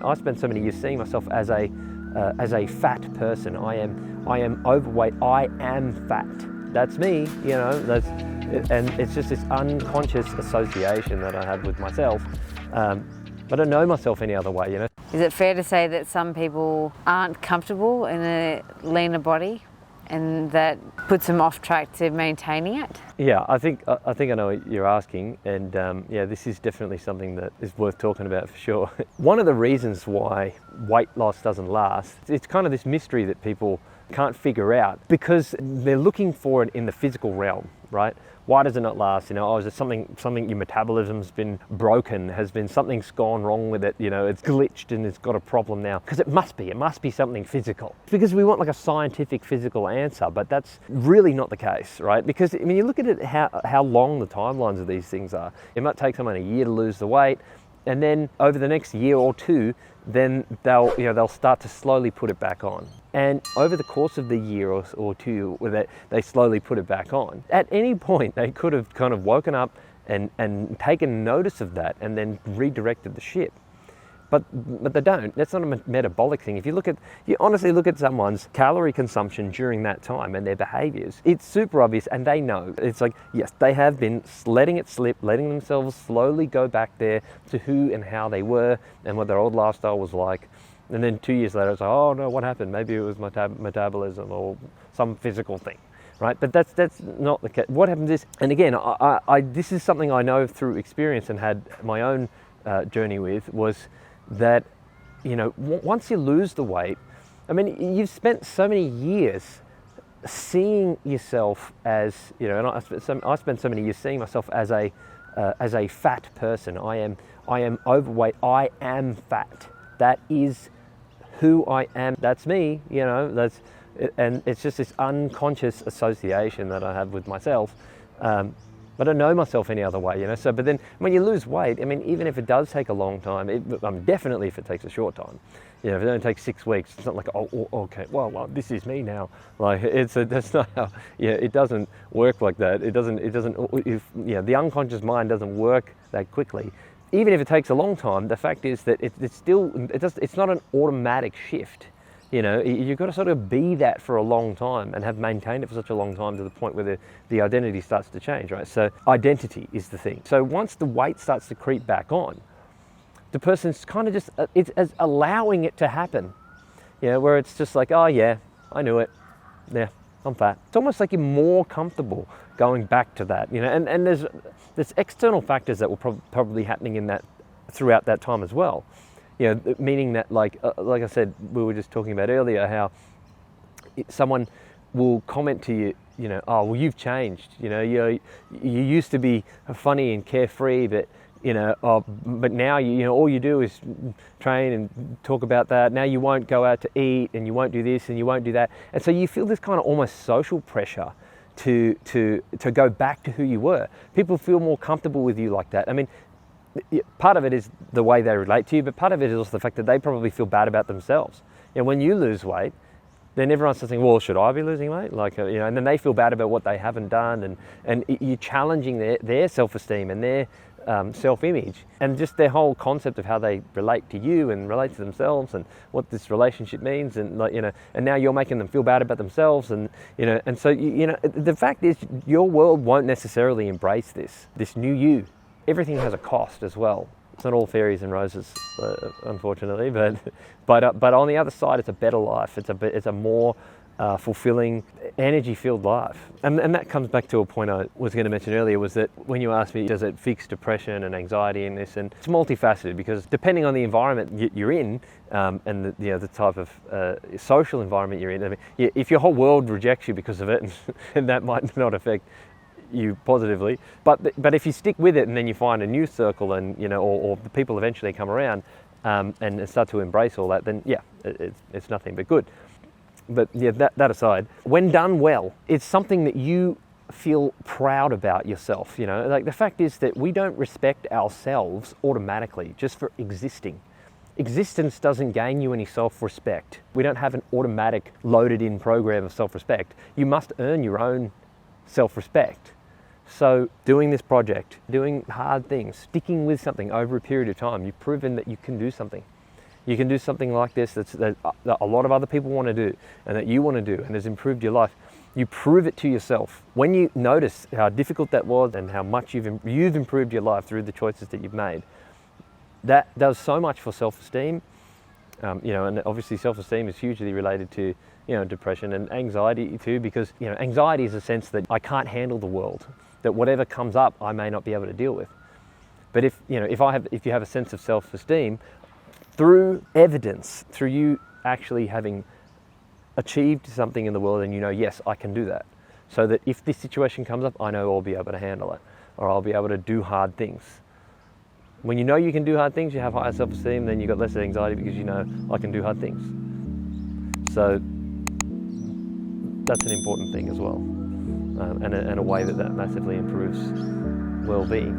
I spent so many years seeing myself as a fat person. I am overweight. I am fat. That's me. And it's just this unconscious association that I have with myself. I don't know myself any other way. Is it fair to say that some people aren't comfortable in a leaner body, and that puts them off track to maintaining it? Yeah, I think I know what you're asking, and this is definitely something that is worth talking about for sure. One of the reasons why weight loss doesn't last, it's kind of this mystery that people can't figure out because they're looking for it in the physical realm, right? Why does it not last? Is it something your metabolism's been broken, something's gone wrong with it, it's glitched and it's got a problem now. Because it must be something physical. Because we want like a scientific physical answer, but that's really not the case, right? Because you look at it, how long the timelines of these things are. It might take someone a year to lose the weight, and then over the next year or two, then they'll start to slowly put it back on. And over the course of the year or two, they slowly put it back on. At any point, they could have kind of woken up and taken notice of that and then redirected the ship. But they don't. That's not a metabolic thing. If you honestly look at someone's calorie consumption during that time and their behaviors, it's super obvious, and they know. It's like, yes, they have been letting it slip, letting themselves slowly go back there to who and how they were and what their old lifestyle was like. And then 2 years later, it's like, oh no, what happened? Maybe it was metabolism or some physical thing, right? But that's not the case. What happens is, and again, this is something I know through experience and had my own journey with, was that, once you lose the weight, you've spent so many years seeing yourself as, and I spent so many years seeing myself as a fat person. I am overweight. I am fat. That is who I am. That's me. And it's just this unconscious association that I have with myself. I don't know myself any other way, So, but then when you lose weight, even if it does take a long time, definitely if it takes a short time, if it only takes 6 weeks, it's not like, oh okay, well, this is me now. Like that's not how. It doesn't work like that. It doesn't. The unconscious mind doesn't work that quickly. Even if it takes a long time, the fact is that it's not an automatic shift. You've got to sort of be that for a long time and have maintained it for such a long time to the point where the identity starts to change, right? So identity is the thing. So once the weight starts to creep back on, the person's kind of just, it's as allowing it to happen, where it's just like, oh yeah, I knew it. Yeah, I'm fat. It's almost like you're more comfortable going back to that, and there's external factors that will probably happening in that throughout that time as well. Meaning that, like I said, we were just talking about earlier, how someone will comment to you, oh, well, you've changed. You used to be funny and carefree, but but now all you do is train and talk about that. Now you won't go out to eat, and you won't do this, and you won't do that, and so you feel this kind of almost social pressure to go back to who you were. People feel more comfortable with you like that. Part of it is the way they relate to you, but part of it is also the fact that they probably feel bad about themselves. When you lose weight, then everyone's thinking, well, should I be losing weight? And then they feel bad about what they haven't done, and you're challenging their self-esteem and their self-image, and just their whole concept of how they relate to you and relate to themselves and what this relationship means, and and now you're making them feel bad about themselves, and and so the fact is, your world won't necessarily embrace this new you. Everything has a cost as well. It's not all fairies and roses, unfortunately, but on the other side, it's a better life. It's a more fulfilling, energy-filled life. And that comes back to a point I was going to mention earlier, was that when you asked me, does it fix depression and anxiety and this, and it's multifaceted, because depending on the environment you're in, and the type of social environment you're in, if your whole world rejects you because of it, and that might not affect you positively, but if you stick with it and then you find a new circle, and or the people eventually come around and start to embrace all that, then it's nothing but good. But that aside, when done well, it's something that you feel proud about yourself. Like the fact is that we don't respect ourselves automatically just for existing. Existence doesn't gain you any self-respect. We don't have an automatic loaded in program of self-respect. You must earn your own self-respect. So doing this project, doing hard things, sticking with something over a period of time, you've proven that you can do something. you can do something like this that a lot of other people want to do and that you want to do and has improved your life, you prove it to yourself. When you notice how difficult that was and how much you've improved your life through the choices that you've made, that does so much for self-esteem. And obviously self-esteem is hugely related to, depression and anxiety too, because, anxiety is a sense that I can't handle the world, that whatever comes up, I may not be able to deal with. But if you have a sense of self-esteem, through evidence, through you actually having achieved something in the world and yes, I can do that. So that if this situation comes up, I know I'll be able to handle it, or I'll be able to do hard things. When you know you can do hard things, you have higher self-esteem, then you've got less anxiety because I can do hard things. So that's an important thing as well, and a way that massively improves well-being.